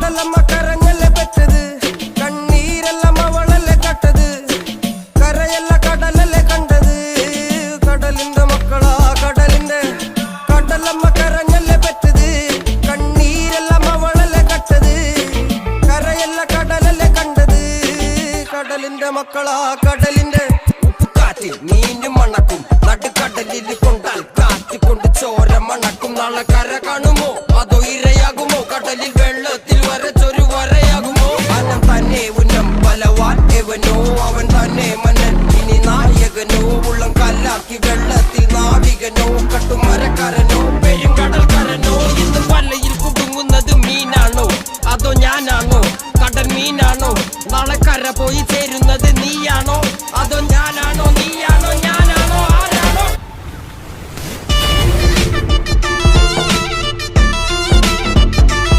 കടലമ്മ കരഞ്ഞല്ലേ പെറ്റത്, കണ്ണീരെല്ലാം അവളല്ലേ കട്ടത്, കരയല്ല കടലല്ലേ കണ്ടത്. കടലിന്റെ മക്കളാ കടലിന്റെ, കടലമ്മ കരഞ്ഞല്ലേ പെറ്റത്, കണ്ണീരെല്ലാം അവളല്ലേ കട്ടത്, കരയല്ല കടലല്ലേ കണ്ടത്. കടലിന്റെ മക്കളാ കടലിന്റെ. ഉപ്പുകാറ്റിൽ മീനും മണക്കും, നടുക്കടലിൽ കൊണ്ടാൽ കാറ്റ് കൊണ്ട് ചോര മണക്കും. നാളെ കര കാണുമോ അതോ ഇരയാകുമോ, കടലിൽ വെള്ളത്തിൽ വരച്ചൊരു വരയാകുമോ. അനം തന്നെ ഉന്നം ബലവാൻ എവനോ, അവൻ തന്നെ മന്നൻ ഇനി നായകനോ. ഉള്ളം കല്ലാക്കി വെള്ളത്തിൽ നാവികനോ, കട്ടുമരക്കാരനോ പെരുങ്കടൽക്കാരനോ. ഇന്ന് വലയിൽ കുടുങ്ങുന്നത് മീനാണോ അതോ ഞാനാണോ, കടൽ മീനാണോ. നാളെ കര പോയി ചേരുന്നത് നീയാണോ അതോ ഞാനാണോ.